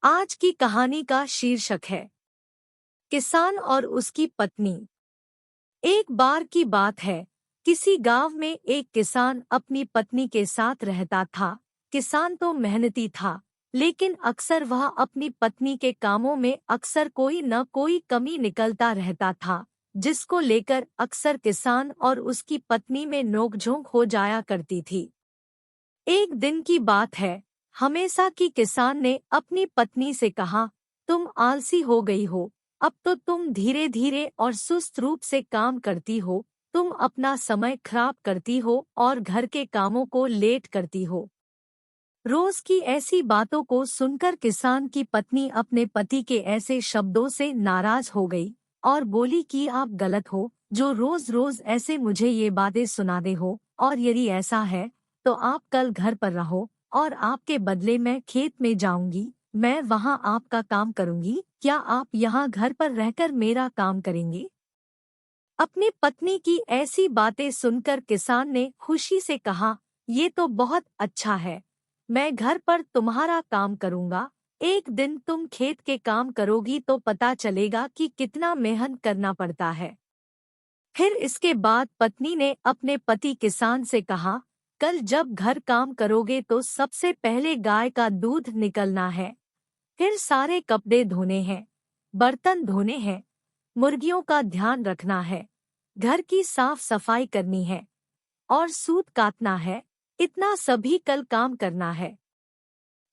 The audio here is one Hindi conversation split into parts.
आज की कहानी का शीर्षक है किसान और उसकी पत्नी। एक बार की बात है, किसी गांव में एक किसान अपनी पत्नी के साथ रहता था। किसान तो मेहनती था, लेकिन अक्सर वह अपनी पत्नी के कामों में अक्सर कोई न कोई कमी निकलता रहता था, जिसको लेकर अक्सर किसान और उसकी पत्नी में नोकझोंक हो जाया करती थी। एक दिन की बात है, हमेशा की किसान ने अपनी पत्नी से कहा, तुम आलसी हो गई हो, अब तो तुम धीरे धीरे और सुस्त रूप से काम करती हो, तुम अपना समय खराब करती हो और घर के कामों को लेट करती हो। रोज की ऐसी बातों को सुनकर किसान की पत्नी अपने पति के ऐसे शब्दों से नाराज हो गई और बोली कि आप गलत हो, जो रोज रोज ऐसे मुझे ये बातें सुनाते हो, और यदि ऐसा है तो आप कल घर पर रहो और आपके बदले मैं खेत में जाऊंगी, मैं वहां आपका काम करूंगी। क्या आप यहाँ घर पर रहकर मेरा काम करेंगे? अपनी पत्नी की ऐसी बातें सुनकर किसान ने खुशी से कहा, ये तो बहुत अच्छा है, मैं घर पर तुम्हारा काम करूंगा। एक दिन तुम खेत के काम करोगी तो पता चलेगा कि कितना मेहनत करना पड़ता है। फिर इसके बाद पत्नी ने अपने पति किसान से कहा, कल जब घर काम करोगे तो सबसे पहले गाय का दूध निकलना है, फिर सारे कपड़े धोने हैं, बर्तन धोने हैं, मुर्गियों का ध्यान रखना है, घर की साफ सफाई करनी है और सूत काटना है। इतना सभी कल काम करना है।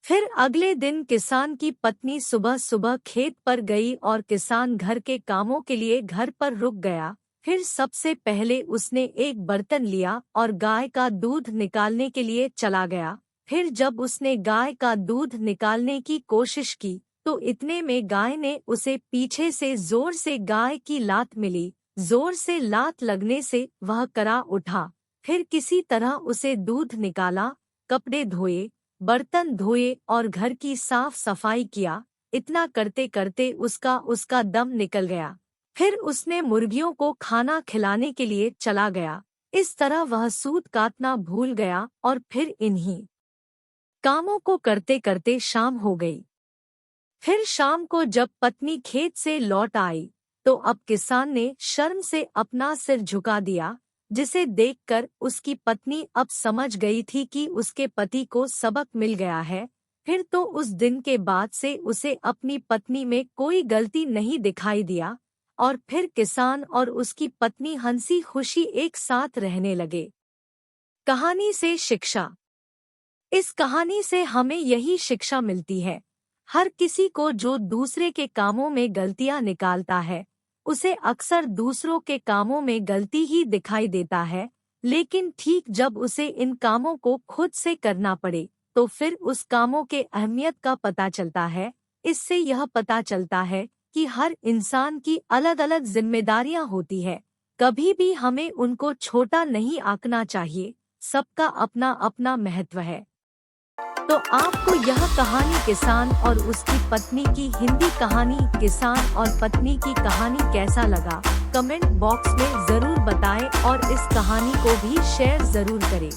फिर अगले दिन किसान की पत्नी सुबह सुबह खेत पर गई और किसान घर के कामों के लिए घर पर रुक गया। फिर सबसे पहले उसने एक बर्तन लिया और गाय का दूध निकालने के लिए चला गया। फिर जब उसने गाय का दूध निकालने की कोशिश की तो इतने में गाय ने उसे पीछे से जोर से गाय की लात मिली। जोर से लात लगने से वह करा उठा। फिर किसी तरह उसे दूध निकाला, कपड़े धोए, बर्तन धोए और घर की साफ सफाई किया। इतना करते करते उसका दम निकल गया। फिर उसने मुर्गियों को खाना खिलाने के लिए चला गया। इस तरह वह सूत काटना भूल गया और फिर इन्हीं कामों को करते करते शाम हो गई। फिर शाम को जब पत्नी खेत से लौट आई तो अब किसान ने शर्म से अपना सिर झुका दिया, जिसे देखकर उसकी पत्नी अब समझ गई थी कि उसके पति को सबक मिल गया है। फिर तो उस दिन के बाद से उसे अपनी पत्नी में कोई गलती नहीं दिखाई दिया और फिर किसान और उसकी पत्नी हंसी खुशी एक साथ रहने लगे। कहानी से शिक्षा। इस कहानी से हमें यही शिक्षा मिलती है, हर किसी को जो दूसरे के कामों में गलतियां निकालता है उसे अक्सर दूसरों के कामों में गलती ही दिखाई देता है, लेकिन ठीक जब उसे इन कामों को खुद से करना पड़े तो फिर उस कामों के अहमियत का पता चलता है। इससे यह पता चलता है कि हर इंसान की अलग अलग जिम्मेदारियां होती है, कभी भी हमें उनको छोटा नहीं आंकना चाहिए। सबका अपना अपना महत्व है। तो आपको यह कहानी किसान और उसकी पत्नी की हिंदी कहानी किसान और पत्नी की कहानी कैसा लगा, कमेंट बॉक्स में जरूर बताएं और इस कहानी को भी शेयर जरूर करें।